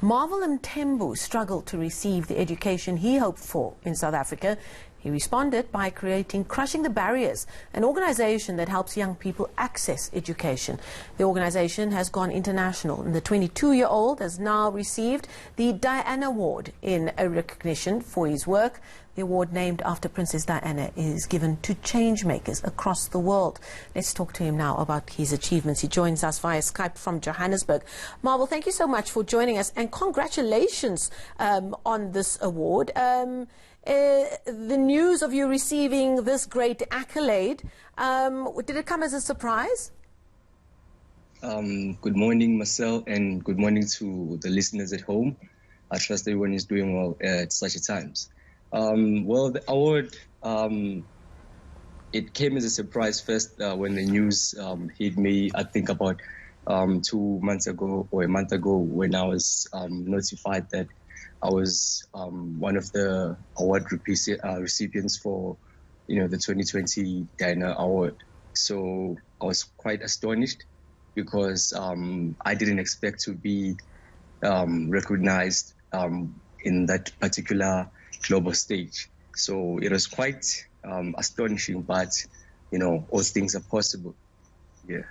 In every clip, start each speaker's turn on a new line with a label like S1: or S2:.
S1: Marvel Mthembu struggled to receive the education he hoped for in South Africa. He responded by creating Crushing the Barriers, an organization that helps young people access education. The organization has gone international, and the 22-year-old has now received the Diana Award in a recognition for his work. The award, named after Princess Diana, is given to change makers across the world. Let's talk to him now about his achievements. He joins us via Skype from Johannesburg. Marvel, thank you so much for joining us, and congratulations on this award. The news of you receiving this great accolade, did it come as a surprise?
S2: Good morning, Marcel, and good morning to the listeners at home. I trust everyone is doing well at such a times. Well, the award, it came as a surprise first when the news hit me, I think about 2 months ago or a month ago, when I was notified that I was one of the award recipients for, the 2020 Diana Award. So I was quite astonished because I didn't expect to be recognized in that particular global stage. So it was quite astonishing, but, all things are possible. Yeah.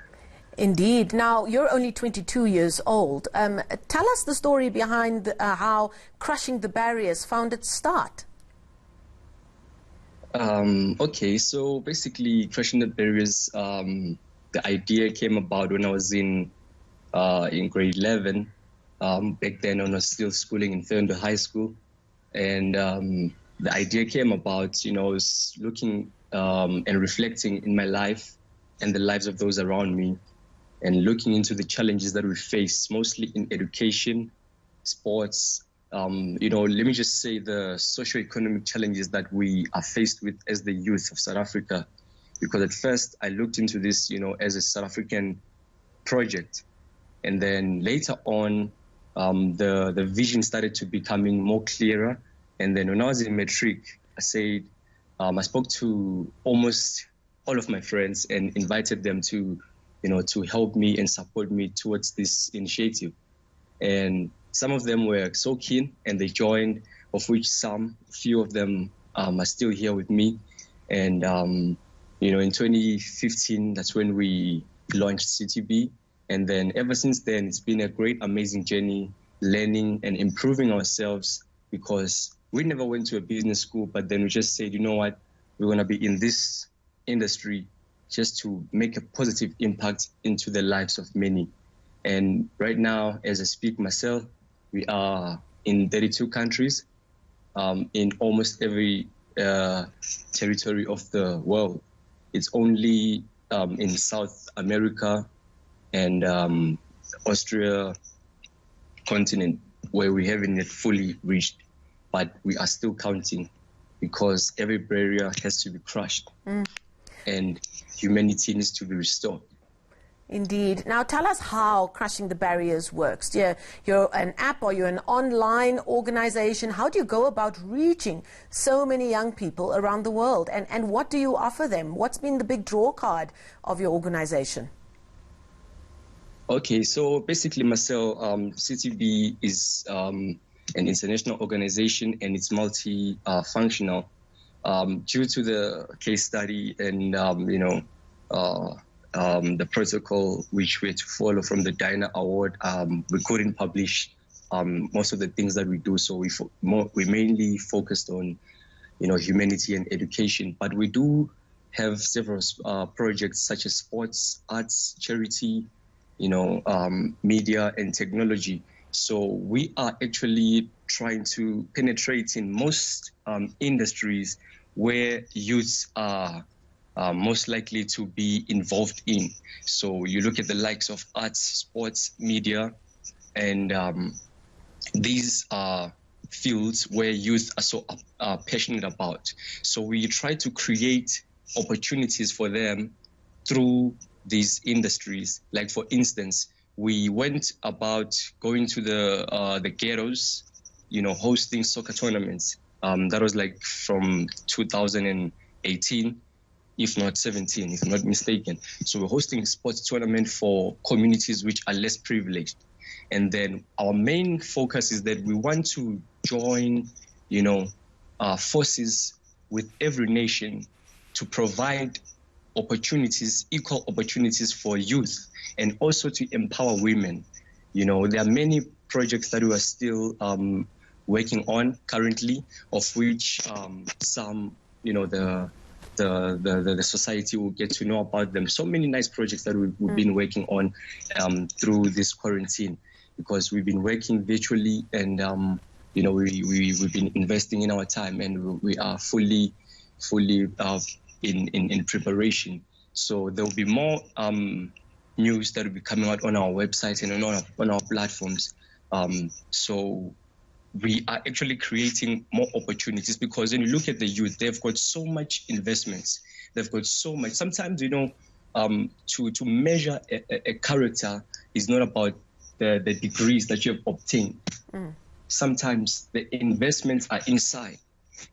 S1: Indeed. Now, you're only 22 years old. Tell us the story behind how Crushing the Barriers found its start.
S2: Okay, so basically Crushing the Barriers, the idea came about when I was in grade 11. Back then I was still schooling in Mthembu High School. And the idea came about, I was looking and reflecting in my life and the lives of those around me, and looking into the challenges that we face, mostly in education, sports, let me just say the socio-economic challenges that we are faced with as the youth of South Africa. Because at first I looked into this, as a South African project. And then later on, the vision started to becoming more clearer. And then when I was in matric, I spoke to almost all of my friends and invited them to help me and support me towards this initiative. And some of them were so keen and they joined, of which few of them are still here with me. And, in 2015, that's when we launched CTB. And then ever since then, it's been a great, amazing journey, learning and improving ourselves, because we never went to a business school, but then we just said, you know what, we're going to be in this industry just to make a positive impact into the lives of many. And right now, as I speak myself, we are in 32 countries, in almost every territory of the world. It's only in South America and Austria continent where we haven't yet fully reached, but we are still counting, because every barrier has to be crushed. And humanity needs to be restored.
S1: Indeed. Now tell us how Crushing the Barriers works. You're an app, or you're an online organization. How do you go about reaching so many young people around the world? And what do you offer them? What's been the big draw card of your organization?
S2: Okay, so basically, Marcel, CTB is an international organization, and it's multi-functional. Due to the case study and, the protocol which we had to follow from the Diana Award, we couldn't publish most of the things that we do. So we mainly focused on, humanity and education. But we do have several projects such as sports, arts, charity, media and technology. So we are actually trying to penetrate in most industries where youths are most likely to be involved in. So you look at the likes of arts, sports, media, and these are fields where youth are so passionate about. So we try to create opportunities for them through these industries. Like, for instance, we went about going to the ghettos, hosting soccer tournaments. That was like from 2018, if not 17, if I'm not mistaken. So we're hosting a sports tournament for communities which are less privileged. And then our main focus is that we want to join, forces with every nation to provide opportunities, equal opportunities for youth, and also to empower women. There are many projects that we are still working on currently, of which some, the society will get to know about them. So many nice projects that we've been working on through this quarantine, because we've been working virtually, and we've been investing in our time, and we are fully in preparation. So there will be more news that will be coming out on our website and on our platforms. So we are actually creating more opportunities, because when you look at the youth, they've got so much investments. They've got so much. Sometimes, to measure a character is not about the degrees that you have obtained. Sometimes the investments are inside.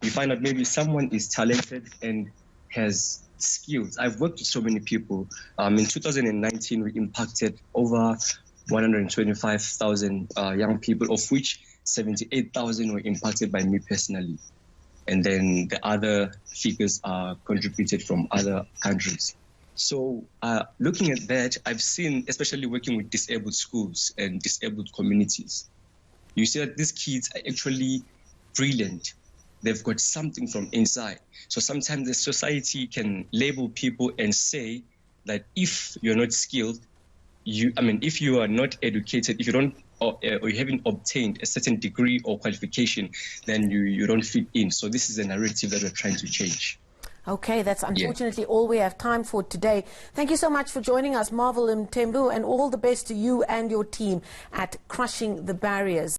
S2: You find out maybe someone is talented and has skills. I've worked with so many people. In 2019, we impacted over 125,000 young people, of which 78,000 were impacted by me personally. And then the other figures are contributed from other countries. So looking at that, I've seen, especially working with disabled schools and disabled communities, you see that these kids are actually brilliant. They've got something from inside. So sometimes the society can label people and say that if you're not skilled, if you are not educated, if you don't, or you haven't obtained a certain degree or qualification, then you don't fit in. So this is a narrative that we're trying to change.
S1: Okay, that's unfortunately all we have time for today. Thank you so much for joining us, Mthembu, and all the best to you and your team at Crushing the Barriers.